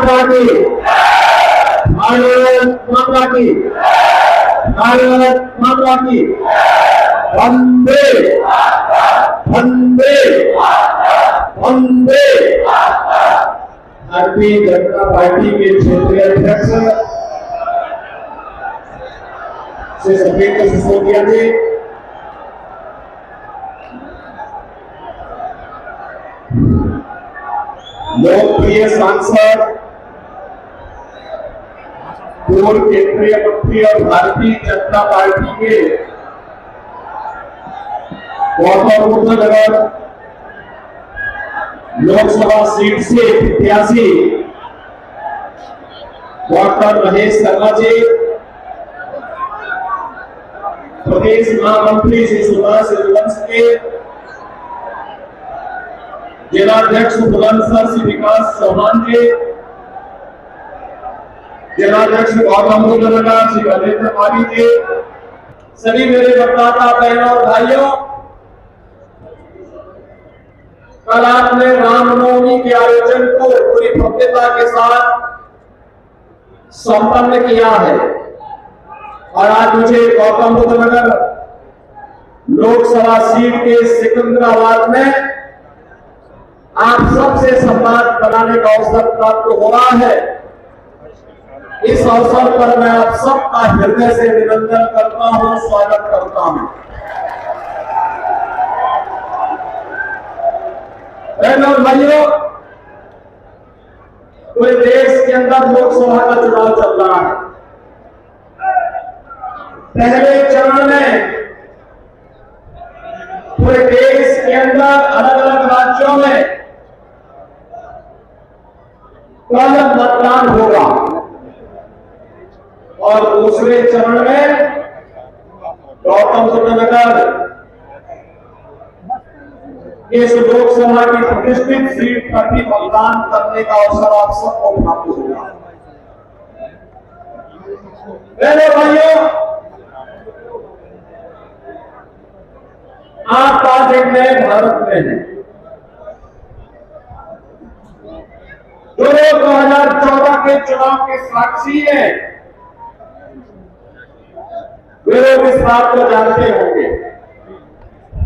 माता की, भारत माता की, भारत माता की। वंदे वंदे वंदे। भारतीय जनता पार्टी के क्षेत्रीय अध्यक्ष से सफेद का सिसोदिया जी, लोकप्रिय सांसद, पूर्व केंद्रीय मंत्री और भारतीय जनता पार्टी के गौतम बुद्ध नगर लोकसभा सीट से प्रत्याशी डॉक्टर महेश शर्मा जी, प्रदेश महामंत्री श्री सुभाष रघुवंश के जिलाध्यक्ष बुलंदशहर श्री विकास चौहान जी, जिलाध्यक्ष गौतम बुद्ध नगर श्री राजेंद्र माली जी, सभी मेरे मतदाता बहनों और भाइयों, कल आपने रामनवमी के आयोजन को पूरी भव्यता के साथ संपन्न किया है और आज मुझे गौतम बुद्ध नगर लोकसभा सीट के सिकंदराबाद में आप सबसे संवाद बनाने का अवसर प्राप्त हो रहा है। इस अवसर पर मैं आप सबका हृदय से अभिनंदन करता हूं, स्वागत करता हूं। बहनों और भाइयों, पूरे देश के अंदर लोकसभा का चुनाव चल रहा है। पहले चरण में पूरे देश के अंदर अलग अलग राज्यों में कल मतदान होगा और दूसरे चरण में गौतम बुद्ध नगर इस लोकसभा की प्रतिष्ठित सीट पर भी मतदान करने का अवसर आप सबको प्राप्त होगा। मेरे भाइयों, आप आज एक नए भारत में हैं। जो लोग 2014 के चुनाव के साक्षी हैं, वे लोग इस बात को जानते होंगे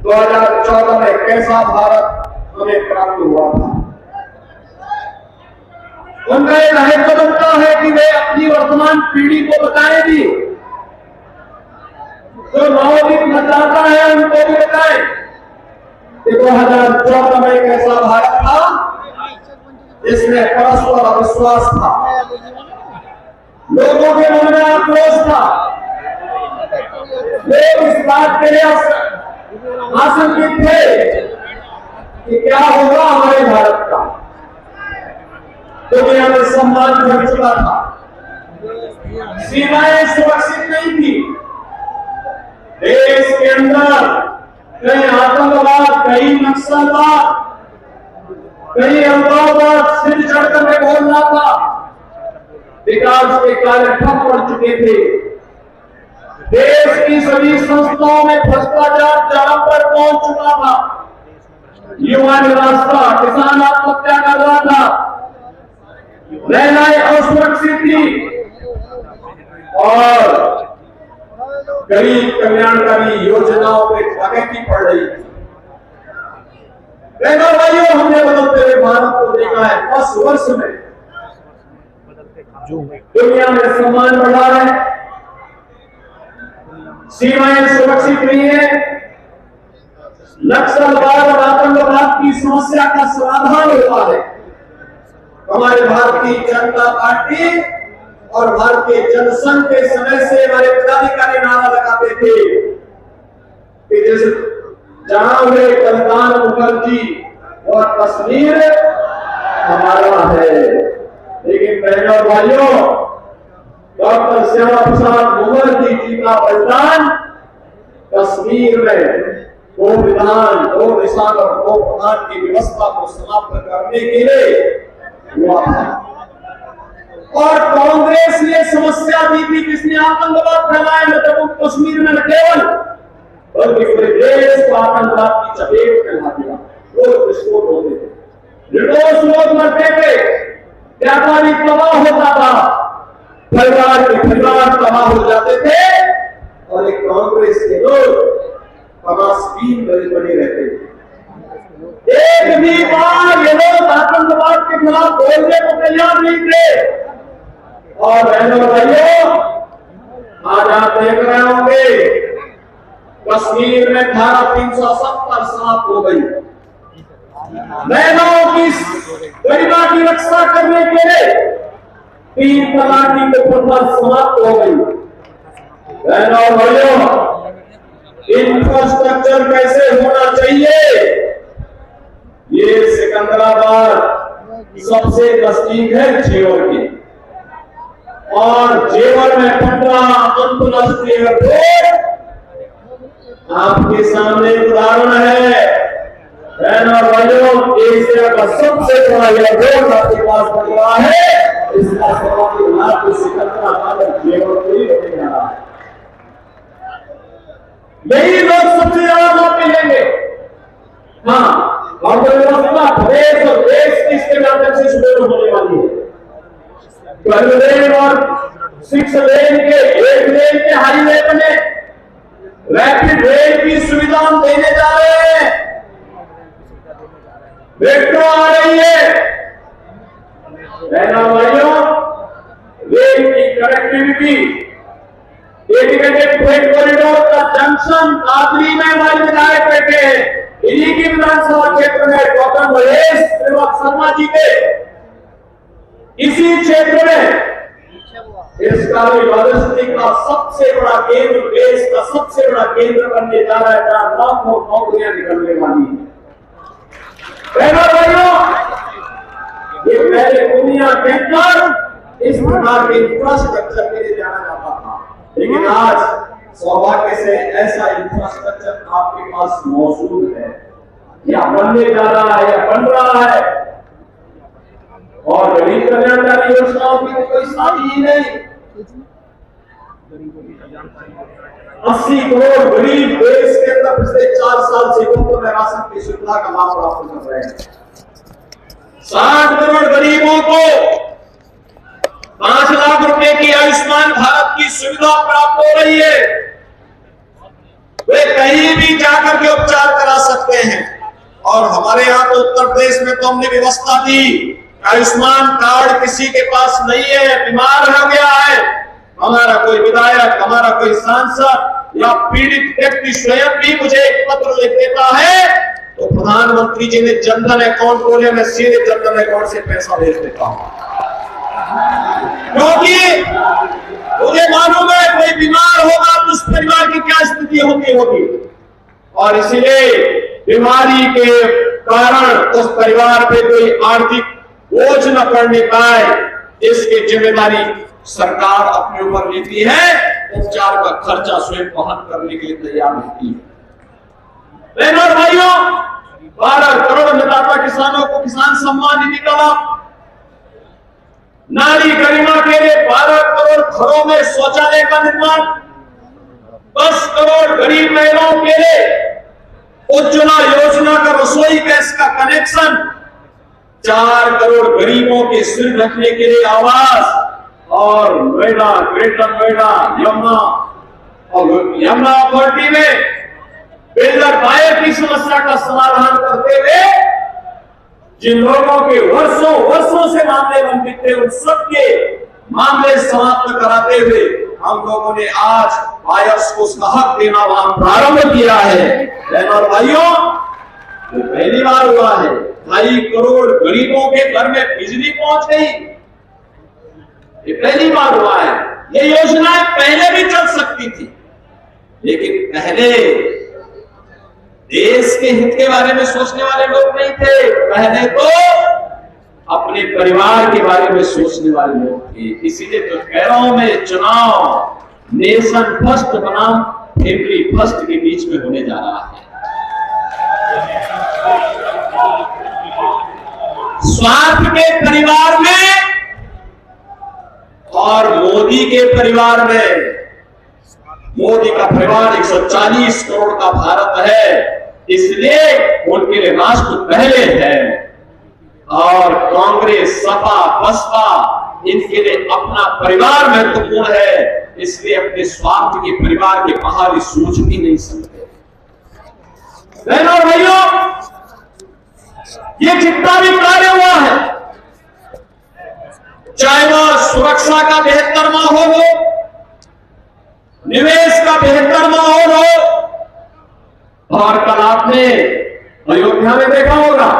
2014 में कैसा भारत हमें प्राप्त हुआ था। उनका यह दायित्व बनता है कि वे अपनी वर्तमान पीढ़ी को बताएं भी, जो नवोदित मतदाता है उनको भी बताएं कि 2014 में कैसा भारत था जिसमें परस्पर विश्वास था, लोगों के मन में आक्रोश था, लोग इस बात के लिए आशंकित थे कि क्या होगा हमारे भारत का। दुनिया में सम्मान बढ़ चुका था, सीमाएं सुरक्षित नहीं थी, देश के अंदर कहीं आतंकवाद, कहीं नक्सलवाद, कहीं अलगाववाद सिर चढ़कर में बोलना था, विकास के कार्य ठप पड़ चुके थे, देश की सभी संस्थाओं में भ्रष्टाचार चरम पर पहुंच चुका था, युवा निराश था, किसान आत्महत्या कर रहा था, महिलाएं असुरक्षित थी और गरीब कल्याणकारी योजनाओं पे ठगी पड़ रही थी। बहनों भाइयों, हमने बदलते हुए भारत को देखा है। 10 वर्ष में दुनिया में सम्मान बढ़ा है, सीमाएं सुरक्षित नहीं है, नक्सलवाद और आतंकवाद की समस्या का समाधान हुआ है। हमारे भारतीय जनता पार्टी और भारतीय जनसंघ के समय से हमारे पदाधिकारी नारा लगाते थे कि जैसे जहां हुए कप्तान मुखर्जी और कश्मीर हमारा है। लेकिन बहनों और भाइयों, डॉक्टर श्यामा प्रसाद मुखर्जी जी का बलिदान कश्मीर में दो विधान, दो निशान और दो प्रधान की व्यवस्था को समाप्त करने के लिए हुआ था। और कांग्रेस ने समस्या दी थी जिसने आतंकवाद फैलाया, मतलब कश्मीर में न केवल बल्कि पूरे देश को आतंकवाद की चपेट में ला दिया। लोग विस्फोट होते थे, निर्दोष लोग मरते थे, व्यापारी हो जाते थे और एक कांग्रेस के लोग तमाशबीन बने रहते थे। एक भी बार ये लोग आतंकवाद के खिलाफ बोलने को तैयार नहीं थे। और बहनों भाइयों, आज आप देख रहे होंगे कश्मीर में धारा 370 समाप्त हो गई। बहनों की गरिमा की रक्षा करने के लिए 3 तलाक की प्रथा समाप्त हो गई। बहनों भाइयों, इंफ्रास्ट्रक्चर कैसे होना चाहिए, ये सिकंदराबाद सबसे नजदीक है जेवर के, और जेवर में 15 अंतरराष्ट्रीय एयरपोर्ट आपके सामने उदाहरण है। बहनों और भाइयों, एशिया का सबसे बड़ा एयरपोर्ट आपके पास बन रहा है। इसका लाभ सिकंदराबाद और जेवर को ही होने जा रहा है। यही लोग सबसे ज्यादा लाभ मिलेंगे। हाँ, और व्यवस्था प्रदेश और देश की इसके माध्यम से शुरू होने वाली है। 12 लेन और 6 लेन के 1 लेन के हाईवे बने, रैपिड रेल की सुविधा हम देने जा रहे हैं। मेट्रो आ रही है। बहनों भाइयों, रेल की कनेक्टिविटी, डेडिकेटेड फ्रेट कॉरिडोर का जंक्शन दादरी में हमारे विधायक बैठे हैं। इन्हीं की विधानसभा क्षेत्र में डॉक्टर महेश शर्मा जी के इसी क्षेत्र में इस यूनिवर्सिटी का सबसे बड़ा केंद्र, देश का सबसे बड़ा केंद्र बनने जा रहा है, जहां लाखों नौकरियां निकलने वाली है। बहनों भाइयों, ये पहले दुनिया के अंदर इस प्रकार के इंफ्रास्ट्रक्चर के लिए जाना जाता था, लेकिन आज सौभाग्य से ऐसा इंफ्रास्ट्रक्चर आपके पास मौजूद है, या बनने जा रहा है या बन रहा है। और गरीब कल्याणकारी योजनाओं की तो कोई सारी ही नहीं। 80 करोड़ गरीब देश के अंदर पिछले 4 साल से मुफ्त में राशन की सुविधा का लाभ प्राप्त कर रहे हैं। 60 करोड़ गरीबों को 5 लाख रुपए की आयुष्मान भारत की सुविधा प्राप्त हो रही है। वे कहीं भी जाकर के उपचार करा सकते हैं। और हमारे यहाँ तो उत्तर प्रदेश में तो हमने व्यवस्था दी, आयुष्मान कार्ड किसी के पास नहीं है, बीमार हो गया है, हमारा कोई विधायक, हमारा कोई सांसद या पीड़ित व्यक्ति स्वयं भी मुझे एक पत्र लिख देता है, तो प्रधानमंत्री जी ने जनधन अकाउंट खोले, मैं सीधे जनधन अकाउंट से पैसा भेज देता हूं। क्योंकि मुझे मालूम है कोई बीमार होगा तो उस परिवार की क्या स्थिति होगी, और इसलिए बीमारी के कारण उस परिवार पे कोई आर्थिक बोझ न पड़ने पाए, इसकी जिम्मेदारी सरकार अपने ऊपर लेती है। उपचार का खर्चा स्वयं वहन करने के लिए तैयार होती है। बहनों और भाइयों, 12 करोड़ अन्नदाता किसानों को किसान सम्मान निधि का लाभ, नारी गरिमा के लिए 12 करोड़ घरों में शौचालय का निर्माण, 10 करोड़ गरीब महिलाओं के लिए उज्ज्वला योजना का रसोई गैस का कनेक्शन, 4 करोड़ गरीबों के सिर रखने के लिए आवास, और नोएडा, ग्रेटर नोएडा, यमुना अथॉरिटी में बिल्डर बायर की समस्या का समाधान करते हुए जिन लोगों के वर्षों से मामले लंबित थे, उन सबके मामले समाप्त कराते हुए हम लोगों ने आज बायर्स को उसका हक देना वहां प्रारंभ किया है। बहनों और भाइयों, ये पहली बार हुआ है 2.5 करोड़ गरीबों के घर में बिजली पहुंच गई, ये पहली बार हुआ है। ये योजनाएं पहले भी चल सकती थी, लेकिन पहले देश के हित के बारे में सोचने वाले लोग नहीं थे, पहले तो अपने परिवार के बारे में सोचने वाले लोग थे। इसीलिए तो कह रहा हूं मैं, चुनाव नेशन फर्स्ट बनाम फैमिली फर्स्ट के बीच में होने जा रहा है। स्वार्थ के परिवार में और मोदी के परिवार में, मोदी का परिवार 140 करोड़ का भारत है, इसलिए उनके लिए राष्ट्र पहले है, और कांग्रेस, सपा, बसपा इनके लिए अपना परिवार महत्वपूर्ण है, इसलिए अपने स्वार्थ के परिवार के बाहर सोच भी नहीं सकते। बहनों और भाइयों, ये जितना भी कार्य हुआ है, चाहे वह सुरक्षा का बेहतर माहौल हो, निवेश का बेहतर माहौल हो, और कल आपने अयोध्या में देखा होगा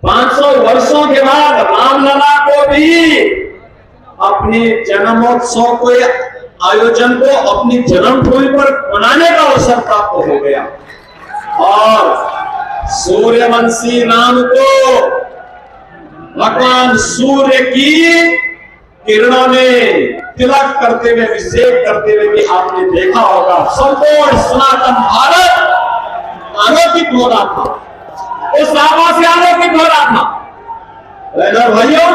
500 वर्षों के बाद रामलला को भी अपने जन्मोत्सव को आयोजन को अपनी जन्मभूमि पर मनाने का अवसर प्राप्त हो गया, और सूर्यवंशी राम को भगवान सूर्य की किरणों में तिलक करते हुए, अभिषेक करते हुए भी आपने देखा होगा। संपूर्ण सनातन भारत आलोकित हो रहा था, उस आभा से आलोकित हो रहा था। भाइयों,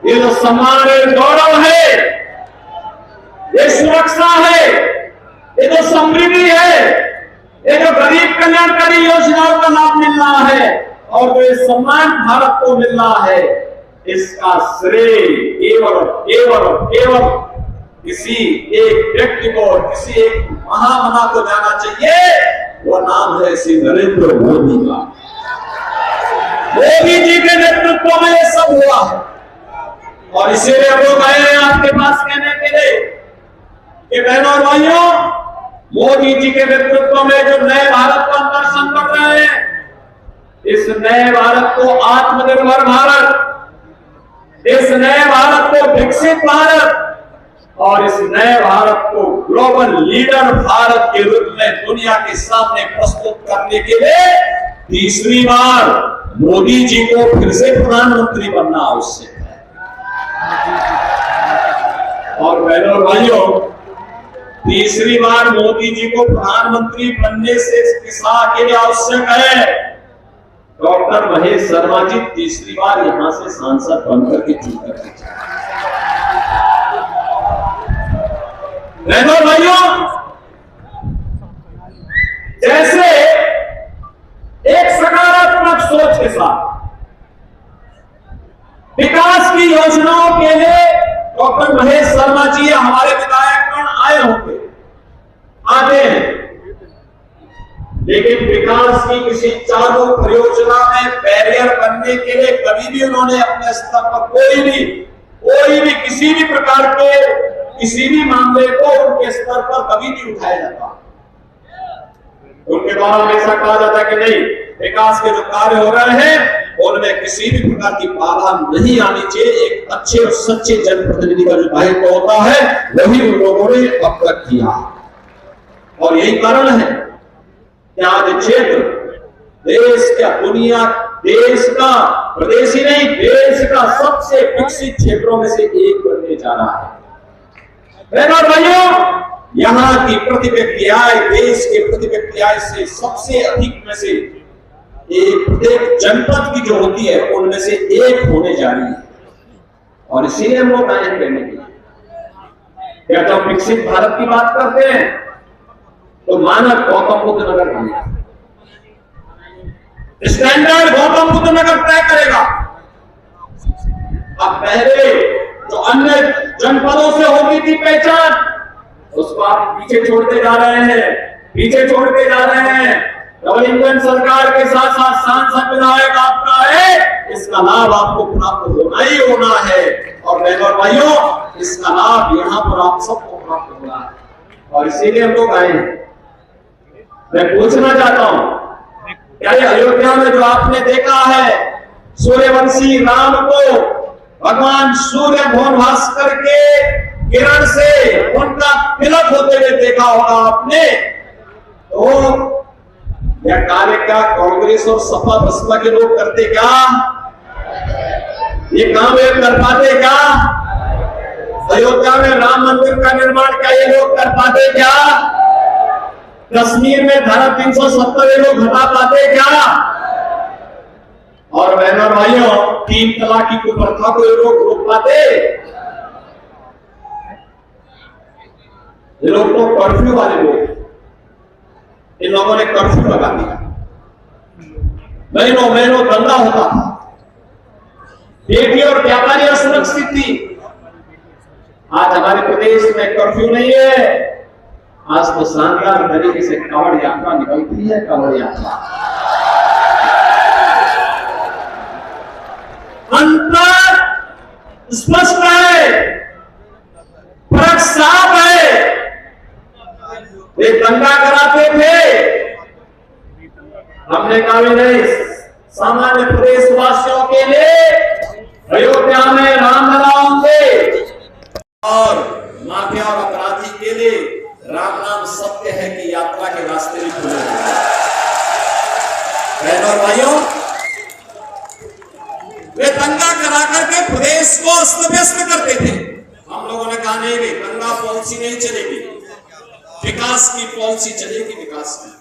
ये जो सम्मान है, गौरव है, ये सुरक्षा है, ये जो समृद्धि है, ये जो गरीब कल्याणकारी योजनाओं का लाभ मिल रहा है, और जो ये सम्मान भारत को मिल रहा है, इसका श्रेय केवल केवल केवल किसी एक व्यक्ति को, किसी एक महामना को जाना चाहिए। वो नाम है श्री नरेंद्र मोदी का। मोदी जी के नेतृत्व में ये सब हुआ है, और इसीलिए हम लोग आए हैं आपके पास कहने के लिए कि बहनों और भाइयों, मोदी जी के नेतृत्व में जो नए भारत का दर्शन कर रहे हैं, इस नए भारत को आत्मनिर्भर भारत, इस नए भारत को विकसित भारत, और इस नए भारत को ग्लोबल लीडर भारत के रूप में दुनिया के सामने प्रस्तुत करने के लिए तीसरी बार मोदी जी को फिर से प्रधानमंत्री बनना आवश्यक है। और बहनों और भाइयों, तीसरी बार मोदी जी को प्रधानमंत्री बनने से किसा के लिए आवश्यक है, डॉक्टर महेश शर्मा जी तीसरी बार यहां से सांसद बनकर के चुन करके बहनों भाइयों, जैसे एक सकारात्मक सोच के साथ विकास की योजनाओं के लिए डॉक्टर महेश शर्मा जी हमारे विधायकगण आए होंगे, आते हैं, लेकिन विकास की किसी चालू परियोजना में बैरियर बनने के लिए कभी भी उन्होंने अपने स्तर पर कोई भी किसी भी प्रकार के किसी भी मामले को उनके स्तर पर कभी नहीं उठाया जाता। उनके द्वारा हमेशा कहा जाता है कि नहीं, विकास के जो कार्य हो रहे हैं उनमें किसी भी प्रकार की बाधा नहीं आनी चाहिए। एक अच्छे और सच्चे जनप्रतिनिधि का जो दायित्व होता है वही उन लोगों ने अब तक किया, और यही कारण है कि आज क्षेत्र देश का, दुनिया, देश का, प्रदेश ही नहीं देश का सबसे विकसित क्षेत्रों में से एक बनने जा रहा है। बहनों और भाइयों, यहाँ की प्रति व्यक्ति आय, देश के प्रति व्यक्ति आय से सबसे अधिक में से एक जनपद की जो होती है उनमें से एक होने जा रही है, और इसीलिए हम लोग आए कहने के लिए जब हम विकसित भारत की बात करते हैं तो मानक गौतम बुद्ध नगर बनेगा, स्टैंडर्ड गौतम बुद्ध नगर तय करेगा। अब पहले जो अन्य जनपदों से होती थी पहचान, उसको आप पीछे छोड़ते जा रहे हैं, पीछे छोड़ते जा रहे हैं। डबल इंजन सरकार के साथ साथ सांसद विधायक आपका है, इसका लाभ आपको प्राप्त होना ही होना है। और बहनों और भाइयों, इसका लाभ यहाँ पर आप सबको प्राप्त होना है, और इसीलिए हम लोग आए हैं। मैं पूछना चाहता हूं, क्या ये अयोध्या में जो आपने देखा है सूर्यवंशी राम को भगवान सूर्य भगवान भास्कर के किरण से उनका तिलक होते हुए देखा होगा आपने, तो यह कार्य क्या कांग्रेस और सपा बसपा के लोग करते क्या? ये काम वे कर पाते क्या? अयोध्या में राम मंदिर का निर्माण क्या ये लोग कर पाते क्या? कश्मीर में धारा 370 ये लोग हटा पाते क्या? और बहनों और भाइयों, 3 तलाक की कुप्रथा को ये लोग रोक पाते? ये लोग तो कर्फ्यू वाले लोग, इन लोगों ने कर्फ्यू लगा दिया, महीनों महीनों धंधा होता था, बेटी और व्यापारी सुरक्षित थी। आज हमारे प्रदेश में कर्फ्यू नहीं है। आज तो शानदार तरीके से कांवड़ यात्रा निकलती है। कांवड़ यात्रा अंतर स्पष्ट है, फर्क साफ है। वे दंगा कराते थे, हमने कहा भी नहीं। सामान्य प्रदेशवासियों के लिए अयोध्या में रामलला होंगे और माफिया और अपराधी के लिए राम नाम सत्य है कि यात्रा के रास्ते भी खुले हैं। बहनों और भाइयों, वे दंगा करा करके प्रदेश को अस्त व्यस्त करते थे। हम लोगों ने कहा नहीं रे, दंगा पॉलिसी नहीं चलेगी, विकास की पॉलिसी चलेगी, विकास की।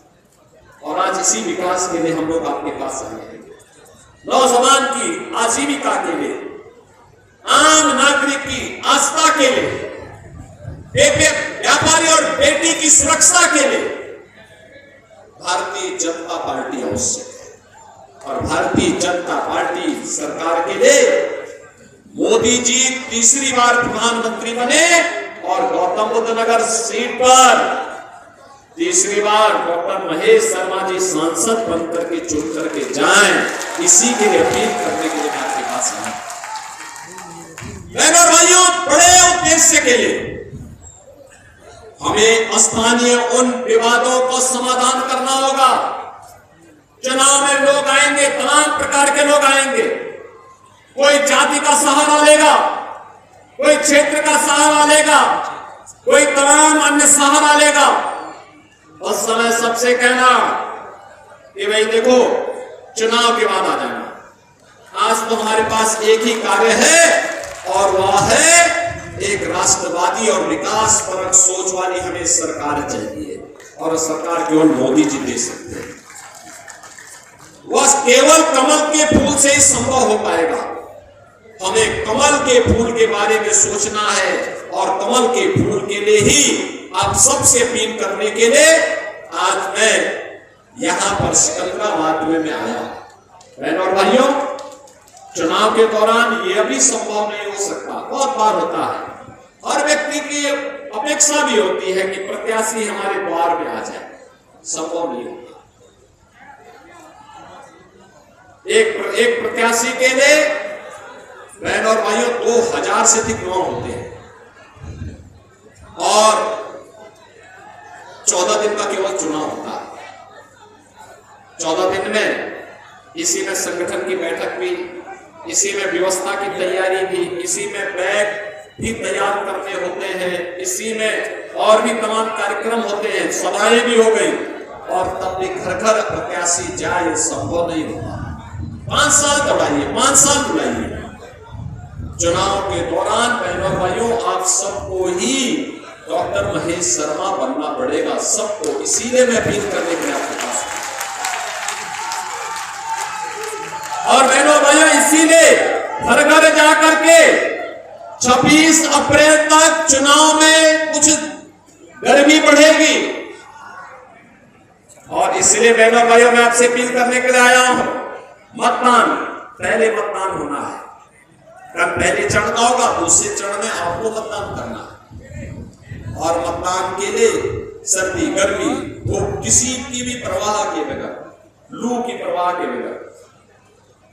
और आज इसी विकास के लिए हम लोग आपके पास आए हैं। नौजवान की आजीविका के लिए, आम नागरिक की आस्था के लिए, व्यापारी और बेटी की सुरक्षा के लिए भारतीय जनता पार्टी आवश्यक है। और भारतीय जनता पार्टी सरकार के लिए मोदी जी तीसरी बार प्रधानमंत्री बने और गौतम बुद्ध नगर सीट पर तीसरी बार डॉक्टर महेश शर्मा जी सांसद बनकर के चुन करके जाएं, इसी के लिए अपील करने के लिए मैं आपके पास आया। बहनों और भाइयों, बड़े उद्देश्य के लिए हमें स्थानीय उन विवादों को समाधान करना होगा। चुनाव में लोग आएंगे, तमाम प्रकार के लोग आएंगे। कोई जाति का सहारा लेगा, कोई क्षेत्र का सहारा लेगा, कोई तमाम अन्य सहारा लेगा। उस समय सबसे कहना कि भाई देखो, चुनाव के बाद आ जाना। आज तो हमारे पास एक ही कार्य है और वह है एक राष्ट्रवादी और विकास परक सोच वाली हमें सरकार चाहिए। और सरकार केवल मोदी जी दे सकते हैं। वह केवल कमल के फूल से ही संभव हो पाएगा। हमें कमल के फूल के बारे में सोचना है और कमल के फूल के लिए ही आप सबसे अपील करने के लिए आज मैं यहां पर सिकंदराबाद में आया। बहनों और भाइयों, चुनाव के दौरान यह भी संभव नहीं हो सकता, बहुत बार होता है। हर व्यक्ति की अपेक्षा भी होती है कि प्रत्याशी हमारे द्वार में आ जाए, संभव नहीं होता। एक प्रत्याशी के लिए बहनों और भाइयों 2000 से अधिक गांव होते हैं और 14 दिन का केवल चुनाव होता है। 14 दिन में इसी में संगठन की बैठक भी, इसी में व्यवस्था की तैयारी भी, इसी में बैग भी तैयार करने होते हैं, इसी में और भी तमाम कार्यक्रम होते हैं, सभाएं भी हो गई और तब भी घर घर प्रत्याशी जाए, संभव नहीं होता। 5 साल दौड़ाइए, 5 साल बुलाइए। चुनाव के दौरान बहनों भाइयों, आप सबको ही डॉक्टर महेश शर्मा बनना पड़ेगा, सबको। इसीलिए मैं अपील करने के लिए आपके पास। और बहनों भाइयों, इसीलिए घर घर जाकर के 26 अप्रैल तक चुनाव में कुछ गर्मी बढ़ेगी और इसलिए बहनों भाइयों मैं आपसे अपील करने के लिए आया हूं। मतदान, पहले मतदान होना है। कल पहले चरण का होगा, दूसरे चरण में आपको मतदान करना है। और मतदान के लिए सर्दी, गर्मी, धूप, किसी की भी परवाह के बगैर, लू की परवाह के बगैर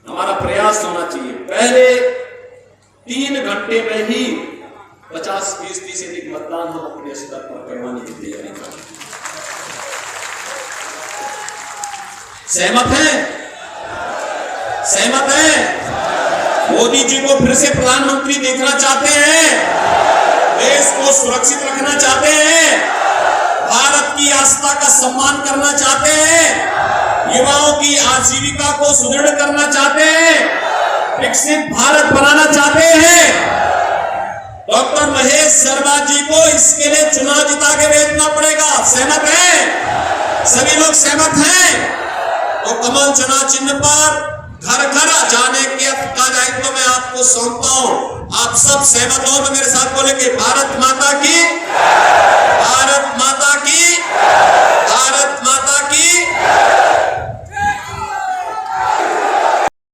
हमारा प्रयास होना चाहिए। पहले 3 घंटे में ही 50-20% से अधिक मतदान हम अपने स्तर पर करवाने की तैयारी करें। सहमत हैं? सहमत हैं? मोदी जी को फिर से प्रधानमंत्री देखना चाहते हैं, देश को सुरक्षित रखना चाहते हैं, भारत की आस्था का सम्मान करना चाहते हैं, युवाओं की आजीविका को सुदृढ़ करना चाहते हैं, विकसित भारत बनाना चाहते हैं। डॉक्टर महेश शर्मा जी को इसके लिए चुनाव जिता के भेजना पड़ेगा। सहमत हैं? सभी लोग सहमत हैं? तो कमल चुनाव चिन्ह पर घर घर जाने के दायित्व मैं आपको सौंपता हूं। आप सब सहमत हो तो मेरे साथ बोलेंगे, भारत माता की, भारत माता की, भारत माता की।